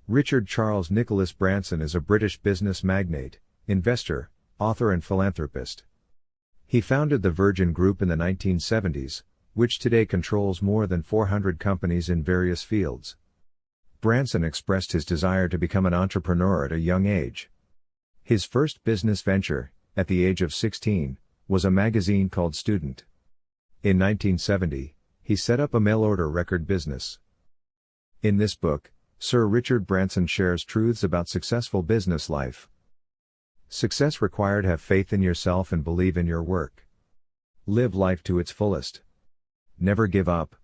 Richard Charles Nicholas Branson is a British business magnate, investor, author and philanthropist. He founded the Virgin Group in the 1970s, which today controls more than 400 companies in various fields. Branson expressed his desire to become an entrepreneur at a young age. His first business venture, at the age of 16, was a magazine called Student. In 1970, he set up a mail-order record business. In this book, Sir Richard Branson shares truths about successful business life. Success required: have faith in yourself and believe in your work. Live life to its fullest. Never give up.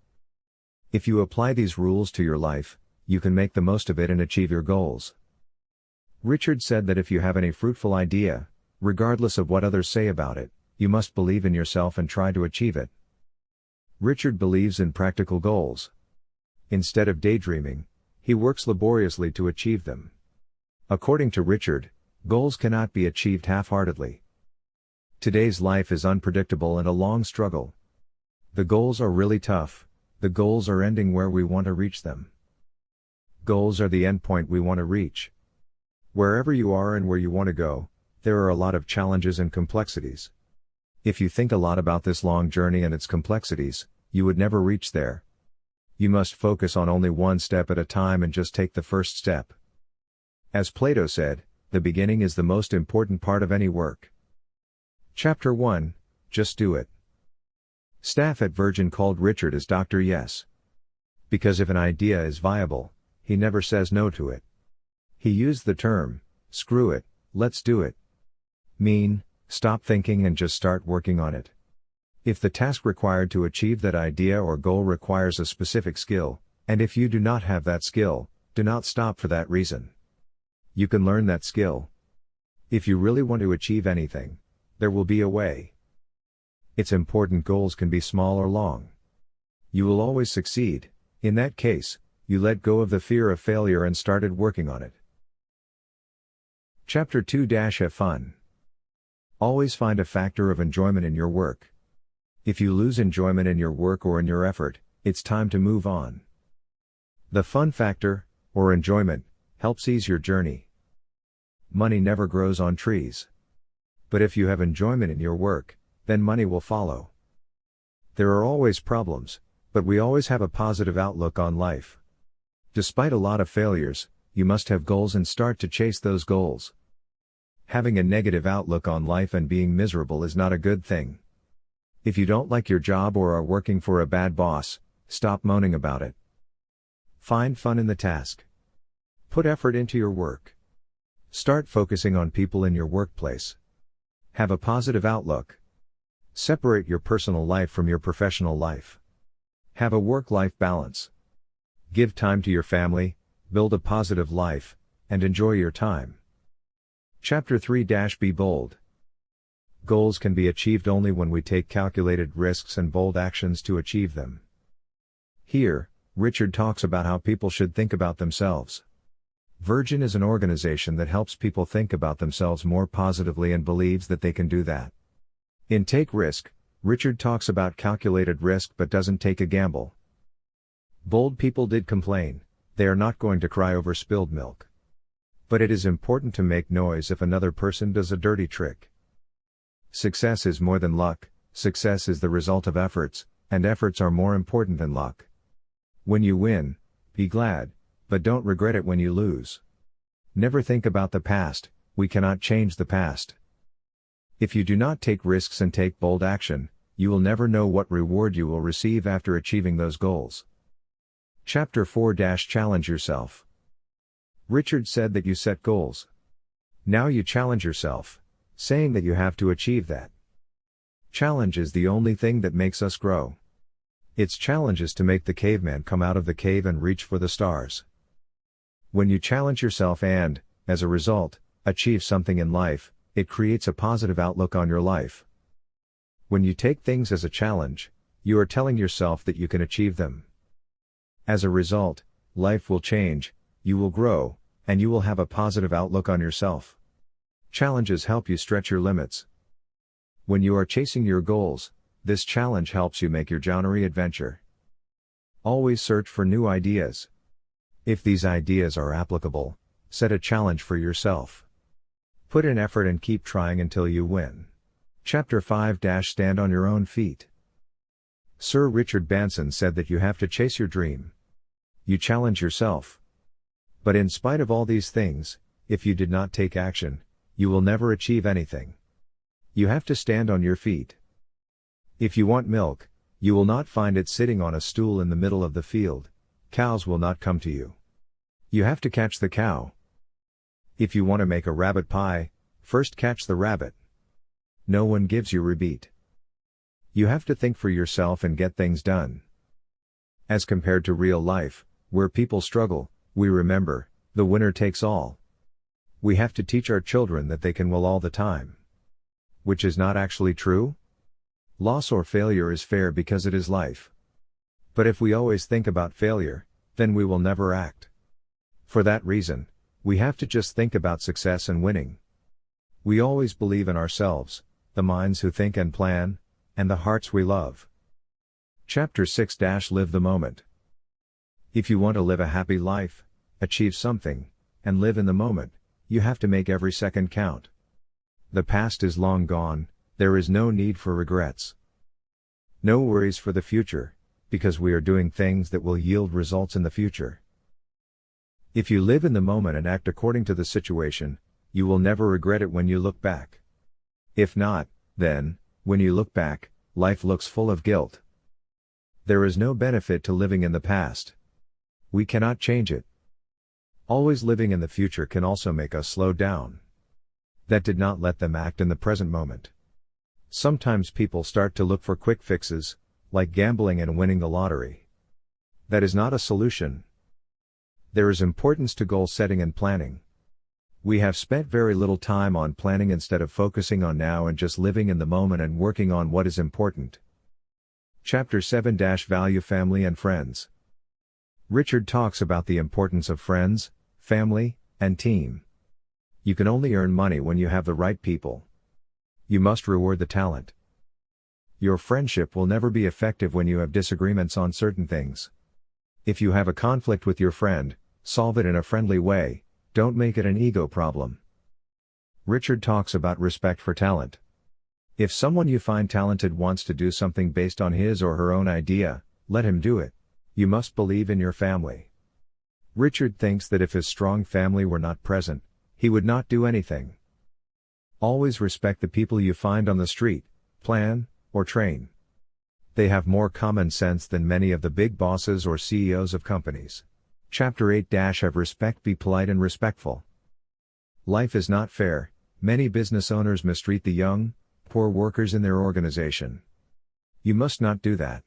If you apply these rules to your life, you can make the most of it and achieve your goals. Richard said that if you have any fruitful idea, regardless of what others say about it, you must believe in yourself and try to achieve it. Richard believes in practical goals. Instead of daydreaming, he works laboriously to achieve them. According to Richard, goals cannot be achieved half-heartedly. Today's life is unpredictable and a long struggle. The goals are really tough, the goals are ending where we want to reach them. Goals are the endpoint we want to reach. Wherever you are and where you want to go, there are a lot of challenges and complexities. If you think a lot about this long journey and its complexities, you would never reach there. You must focus on only one step at a time and just take the first step. As Plato said, the beginning is the most important part of any work. Chapter 1, Just Do It. Staff at Virgin called Richard as Dr. Yes. Because if an idea is viable, he never says no to it. He used the term, screw it, let's do it. Mean, stop thinking and just start working on it. If the task required to achieve that idea or goal requires a specific skill, and if you do not have that skill, do not stop for that reason. You can learn that skill. If you really want to achieve anything, there will be a way. It's important goals can be small or long. You will always succeed. In that case, you let go of the fear of failure and started working on it. Chapter 2 - Have fun. Always find a factor of enjoyment in your work. If you lose enjoyment in your work or in your effort, it's time to move on. The fun factor, or enjoyment, helps ease your journey. Money never grows on trees. But if you have enjoyment in your work, then money will follow. There are always problems, but we always have a positive outlook on life. Despite a lot of failures, you must have goals and start to chase those goals. Having a negative outlook on life and being miserable is not a good thing. If you don't like your job or are working for a bad boss, stop moaning about it. Find fun in the task. Put effort into your work. Start focusing on people in your workplace. Have a positive outlook. Separate your personal life from your professional life. Have a work-life balance. Give time to your family, build a positive life, and enjoy your time. Chapter 3 - Be bold. Goals can be achieved only when we take calculated risks and bold actions to achieve them. Here, Richard talks about how people should think about themselves. Virgin is an organization that helps people think about themselves more positively and believes that they can do that. In Take Risk, Richard talks about calculated risk but doesn't take a gamble. Bold people did complain, they are not going to cry over spilled milk. But it is important to make noise if another person does a dirty trick. Success is more than luck, success is the result of efforts, and efforts are more important than luck. When you win, be glad, but don't regret it when you lose. Never think about the past, we cannot change the past. If you do not take risks and take bold action, you will never know what reward you will receive after achieving those goals. Chapter 4 - Challenge yourself. Richard said that you set goals. Now you challenge yourself, saying that you have to achieve that. Challenge is the only thing that makes us grow. Its challenge is to make the caveman come out of the cave and reach for the stars. When you challenge yourself and, as a result, achieve something in life, it creates a positive outlook on your life. When you take things as a challenge, you are telling yourself that you can achieve them. As a result, life will change, you will grow, and you will have a positive outlook on yourself. Challenges help you stretch your limits. When you are chasing your goals, this challenge helps you make your journey adventure. Always search for new ideas. If these ideas are applicable, set a challenge for yourself. Put in effort and keep trying until you win. Chapter 5 - Stand on your own feet. Sir Richard Branson said that you have to chase your dream. You challenge yourself. But in spite of all these things, if you did not take action, you will never achieve anything. You have to stand on your feet. If you want milk, you will not find it sitting on a stool in the middle of the field. Cows will not come to you. You have to catch the cow. If you want to make a rabbit pie, first catch the rabbit. No one gives you rebeat. You have to think for yourself and get things done. As compared to real life, where people struggle, we remember, the winner takes all. We have to teach our children that they can win all the time. Which is not actually true? Loss or failure is fair because it is life. But if we always think about failure, then we will never act. For that reason, we have to just think about success and winning. We always believe in ourselves, the minds who think and plan, and the hearts we love. Chapter 6 - Live the moment. If you want to live a happy life, achieve something, and live in the moment, you have to make every second count. The past is long gone, there is no need for regrets. No worries for the future, because we are doing things that will yield results in the future. If you live in the moment and act according to the situation, you will never regret it when you look back. If not, then, when you look back, life looks full of guilt. There is no benefit to living in the past. We cannot change it. Always living in the future can also make us slow down. That did not let them act in the present moment. Sometimes people start to look for quick fixes, like gambling and winning the lottery. That is not a solution. There is importance to goal setting and planning. We have spent very little time on planning instead of focusing on now and just living in the moment and working on what is important. Chapter 7 - Value family and friends. Richard talks about the importance of friends, family, and team. You can only earn money when you have the right people. You must reward the talent. Your friendship will never be effective when you have disagreements on certain things. If you have a conflict with your friend, solve it in a friendly way. Don't make it an ego problem. Richard talks about respect for talent. If someone you find talented wants to do something based on his or her own idea, let him do it. You must believe in your family. Richard thinks that if his strong family were not present, he would not do anything. Always respect the people you find on the street, plan, or train. They have more common sense than many of the big bosses or CEOs of companies. Chapter 8 - Have respect, be polite and respectful. Life is not fair. Many business owners mistreat the young, poor workers in their organization. You must not do that.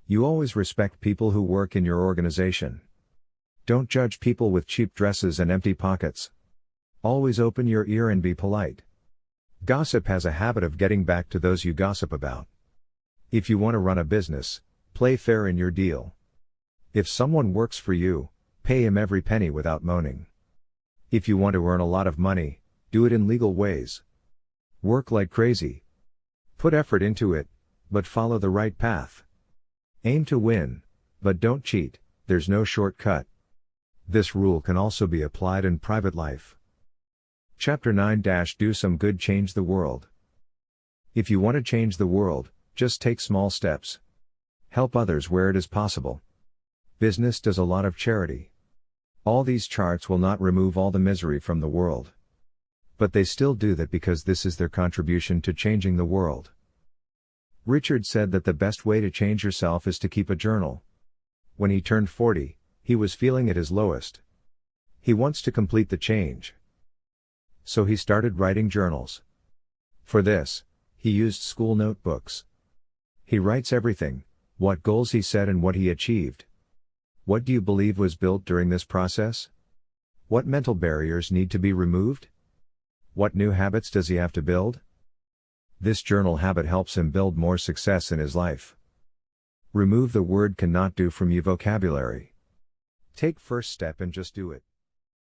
You always respect people who work in your organization. Don't judge people with cheap dresses and empty pockets. Always open your ear and be polite. Gossip has a habit of getting back to those you gossip about. If you want to run a business, play fair in your deal. If someone works for you, pay him every penny without moaning. If you want to earn a lot of money, do it in legal ways. Work like crazy. Put effort into it, but follow the right path. Aim to win, but don't cheat, there's no shortcut. This rule can also be applied in private life. Chapter 9 - Do some good, change the world. If you want to change the world, just take small steps. Help others where it is possible. Business does a lot of charity. All these charts will not remove all the misery from the world. But they still do that because this is their contribution to changing the world. Richard said that the best way to change yourself is to keep a journal. When he turned 40, he was feeling at his lowest. He wants to complete the change. So he started writing journals. For this, he used school notebooks. He writes everything, what goals he set and what he achieved. What do you believe was built during this process? What mental barriers need to be removed? What new habits does he have to build? This journal habit helps him build more success in his life. Remove the word cannot do from your vocabulary. Take first step and just do it.